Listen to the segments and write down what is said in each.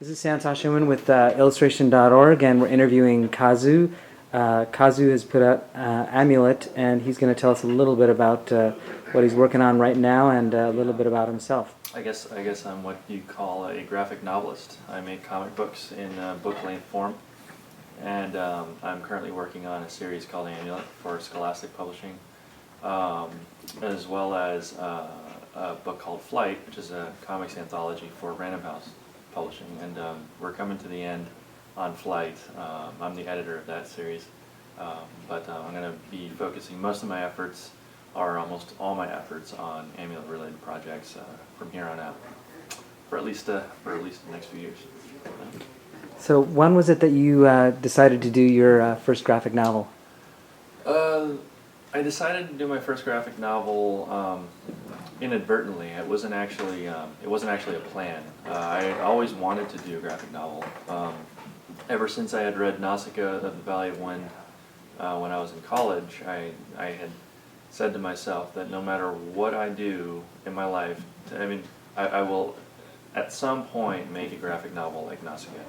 This is Santosh Iman with illustration.org, and we're interviewing Kazu. Kazu has put out Amulet, and he's going to tell us a little bit about what he's working on right now and a little bit about himself. I guess I'm what you call a graphic novelist. I make comic books in book-length form, and I'm currently working on a series called Amulet for Scholastic Publishing, as well as a book called Flight, which is a comics anthology for Random House Publishing, and we're coming to the end on Flight. I'm the editor of that series, but I'm going to be focusing most of my efforts, or almost all my efforts, on Amulet-related projects from here on out, for at least the next few years. So when was it that you decided to do your first graphic novel? I decided to do my first graphic novel inadvertently. It wasn't actually a plan. I always wanted to do a graphic novel. Ever since I had read Nausicaa of the Valley of Wind when I was in college, I had said to myself that no matter what I do in my life, I will at some point make a graphic novel like Nausicaa.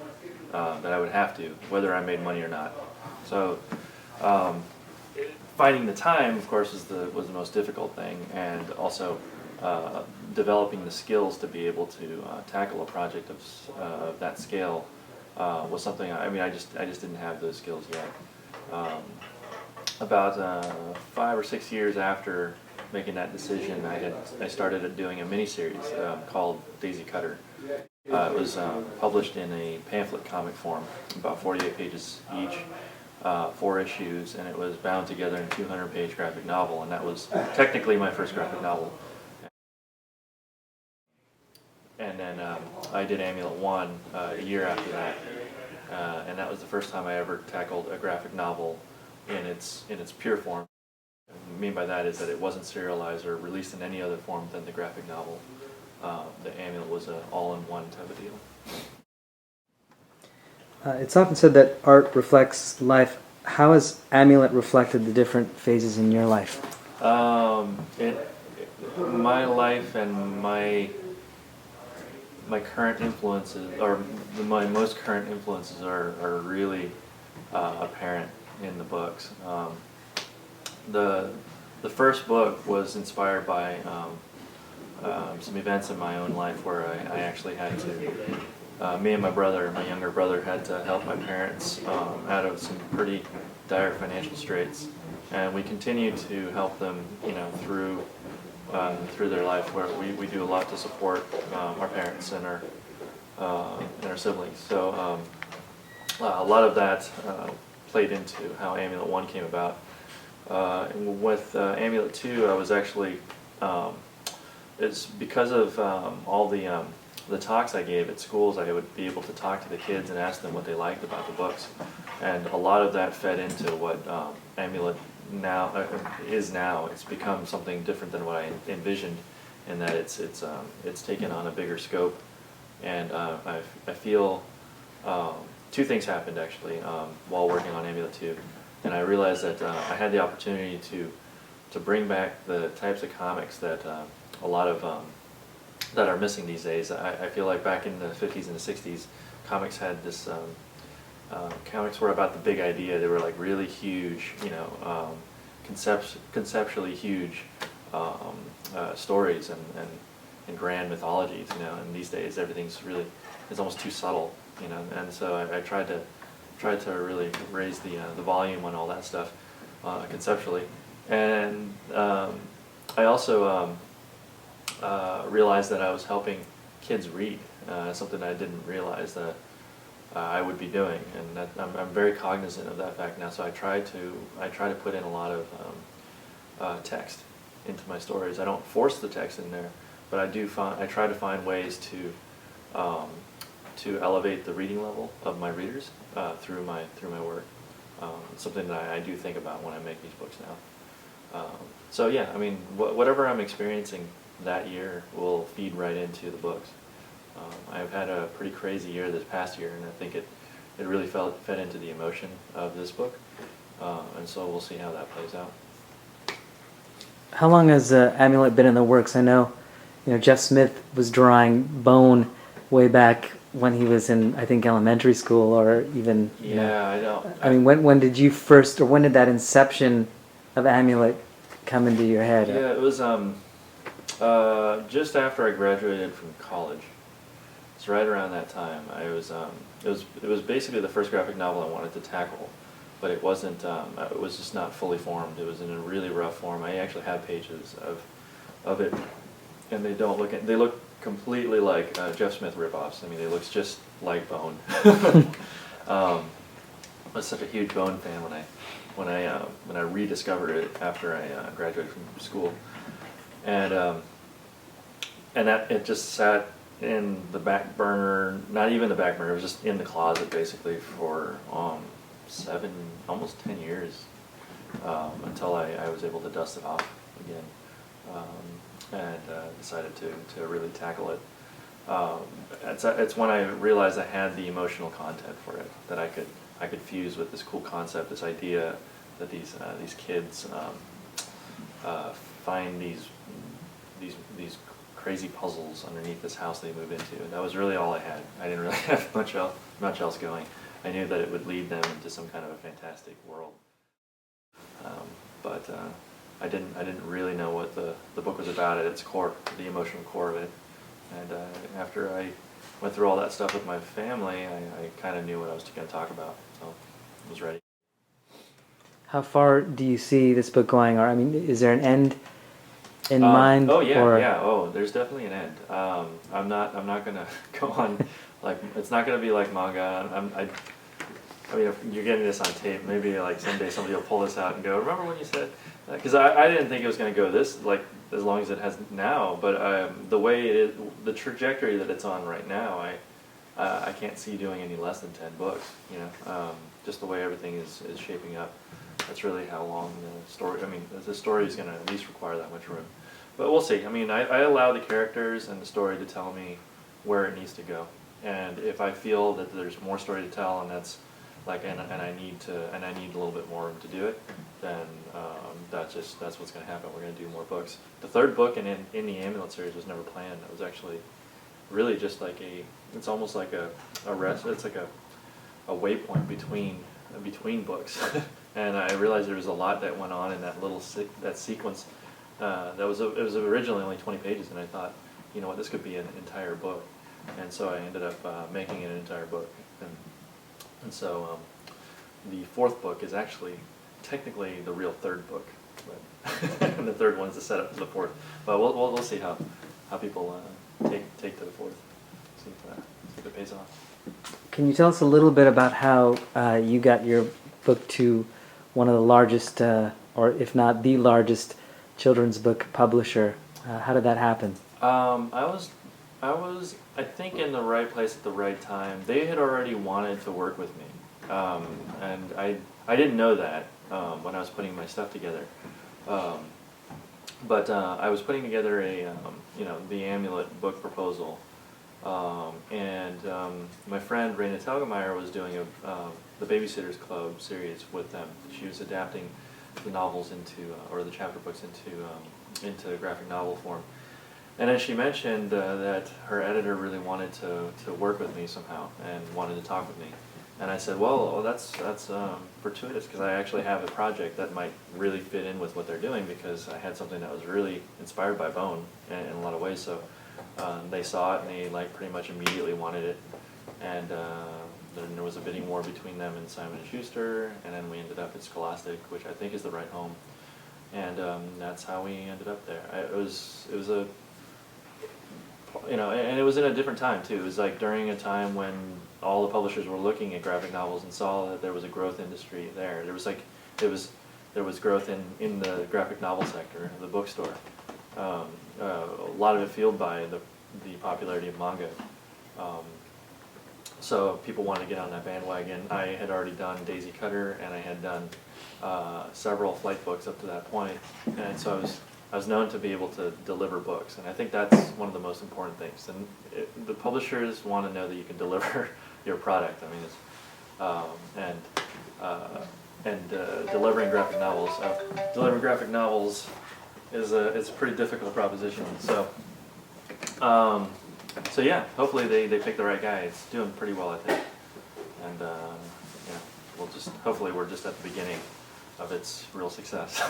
That I would have to, whether I made money or not. So finding the time, of course, was the most difficult thing, and also developing the skills to be able to tackle a project of that scale was something. I just didn't have those skills yet. About 5 or 6 years after making that decision, I started doing a miniseries called Daisy Cutter. It was published in a pamphlet comic form, about 48 pages each, 4 issues, and it was bound together in a 200-page graphic novel, and that was technically my first graphic novel. And then I did Amulet 1 a year after that, and that was the first time I ever tackled a graphic novel in its pure form. What I mean by that is that it wasn't serialized or released in any other form than the graphic novel. The Amulet was an all-in-one type of deal. It's often said that art reflects life. How has Amulet reflected the different phases in your life? My life and my current influences, or my most current influences, are really apparent in the books. The first book was inspired by some events in my own life where I actually had to, me and my younger brother, had to help my parents out of some pretty dire financial straits, and we continue to help them, through their life, where we do a lot to support our parents and our siblings. So a lot of that played into how Amulet 1 came about. With Amulet 2, I was actually, it's because of all the talks I gave at schools. I would be able to talk to the kids and ask them what they liked about the books, and a lot of that fed into what Amulet now is now. It's become something different than what I envisioned, in that it's taken on a bigger scope, and I feel two things happened actually while working on Amulet 2, and I realized that I had the opportunity to bring back the types of comics that a lot of that are missing these days. I feel like back in the 50s and the 60s, comics had this. Comics were about the big idea. They were like really huge, conceptually huge stories and grand mythologies. And these days everything's almost too subtle. And so I tried to really raise the volume on all that stuff conceptually, and I also realized that I was helping kids read, something I didn't realize that I would be doing, and that I'm very cognizant of that fact now. So I try to put in a lot of text into my stories. I don't force the text in there, but I try to find ways to elevate the reading level of my readers through my work. It's something that I do think about when I make these books now. So yeah, whatever I'm experiencing that year will feed right into the books. I've had a pretty crazy year this past year, and I think it really fed into the emotion of this book, and so we'll see how that plays out. How long has Amulet been in the works? I know, Jeff Smith was drawing Bone way back when he was in, I think, elementary school, or even. Yeah, I don't. I mean, when did you first, or when did that inception of Amulet come into your head? Yeah, it was just after I graduated from college. It's right around that time. It was basically the first graphic novel I wanted to tackle, but it wasn't. It was just not fully formed. It was in a really rough form. I actually have pages of it, and they look completely like Jeff Smith ripoffs. I mean, it looks just like Bone. I was such a huge Bone fan when I rediscovered it after I graduated from school, and that it just sat in the back burner. Not even the back burner. It was just in the closet basically for almost 10 years until I was able to dust it off again. And decided to really tackle it. It's when I realized I had the emotional content for it, that I could fuse with this cool concept, this idea that these kids find these crazy puzzles underneath this house they move into, and that was really all I had. I didn't really have much else going. I knew that it would lead them into some kind of a fantastic world, but I didn't really know what the book was about at its core, the emotional core of it. And after I went through all that stuff with my family, I kind of knew what I was going to talk about, so I was ready. How far do you see this book going? Or, I mean, is there an end in mind? Oh yeah, or? yeah. Oh, there's definitely an end. I'm not going to go on like, it's not going to be like manga. I mean, if you're getting this on tape, maybe like someday somebody will pull this out and go, remember when you said, because I didn't think it was going to go this, like, as long as it has now, but the way it is, the trajectory that it's on right now, I can't see doing any less than 10 books, you know, just the way everything is shaping up. That's really how long the story, I mean, the story is going to at least require that much room. But we'll see. I mean, I allow the characters and the story to tell me where it needs to go. And if I feel that there's more story to tell, and that's like, and I need a little bit more room to do it, then that's what's going to happen. We're going to do more books. The third book in the Amulet series was never planned. It was actually really just like it's almost like a rest. It's like a waypoint between books. And I realized there was a lot that went on in that little that sequence. It was originally only 20 pages, and I thought, you know what, this could be an entire book. And so I ended up making it an entire book. And so the fourth book is actually technically the real third book, but and the third one's the setup for the fourth. But we'll see how people take to the fourth. See if it pays off. Can you tell us a little bit about how you got your book to one of the largest, or if not the largest, children's book publisher? How did that happen? I was, I think, in the right place at the right time. They had already wanted to work with me, and I didn't know that when I was putting my stuff together. But I was putting together the Amulet book proposal, and my friend Raina Telgemeier was doing the Babysitters Club series with them. She was adapting the novels or the chapter books into graphic novel form. And then she mentioned that her editor really wanted to work with me somehow and wanted to talk with me. And I said, well, that's fortuitous, because I actually have a project that might really fit in with what they're doing, because I had something that was really inspired by Bone in a lot of ways. So they saw it, and they pretty much immediately wanted it. And then there was a bidding war between them and Simon & Schuster, and then we ended up at Scholastic, which I think is the right home. And that's how we ended up there. It was a, and it was in a different time too. It was like during a time when all the publishers were looking at graphic novels and saw that there was a growth industry there. There was growth in the graphic novel sector, the bookstore. A lot of it fueled by the popularity of manga. So people wanted to get on that bandwagon. I had already done Daisy Cutter, and I had done several flight books up to that point, and so I was known to be able to deliver books, and I think that's one of the most important things. And the publishers want to know that you can deliver your product. I mean, delivering graphic novels. Delivering graphic novels is it's a pretty difficult proposition. So So yeah, hopefully they pick the right guy. It's doing pretty well, I think. And yeah, hopefully we're just at the beginning of its real success.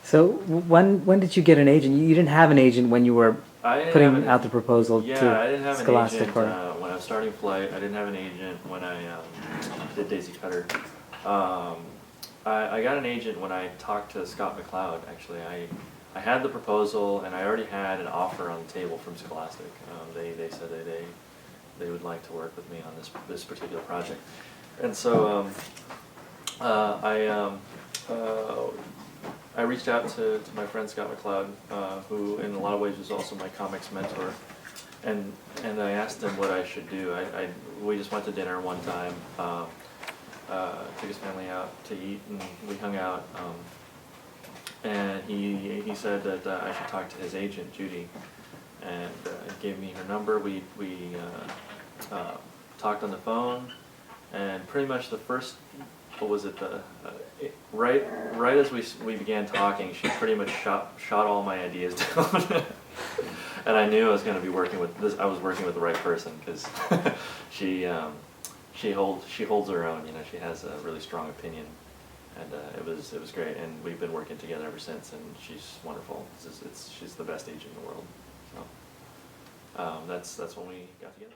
So when did you get an agent? You didn't have an agent when you were putting out the proposal yeah, to I didn't have Scholastic. an agent when I was starting Flight. I didn't have an agent when I did Daisy Cutter. I got an agent when I talked to Scott McCloud. Actually, I had the proposal and I already had an offer on the table from Scholastic. They said that they would like to work with me on this particular project, and so I reached out to my friend Scott McCloud, who in a lot of ways was also my comics mentor, and I asked him what I should do. We just went to dinner one time, took his family out to eat, and we hung out. And he said that I should talk to his agent, Judy, and gave me her number. We talked on the phone, and pretty much the first, what was it, right as we began talking, she pretty much shot all my ideas down. And I knew I was going to be working with this. I was working with the right person, because she holds her own. You know, she has a really strong opinion, and it was great. And we've been working together ever since. And she's wonderful. She's the best agent in the world. So that's when we got together.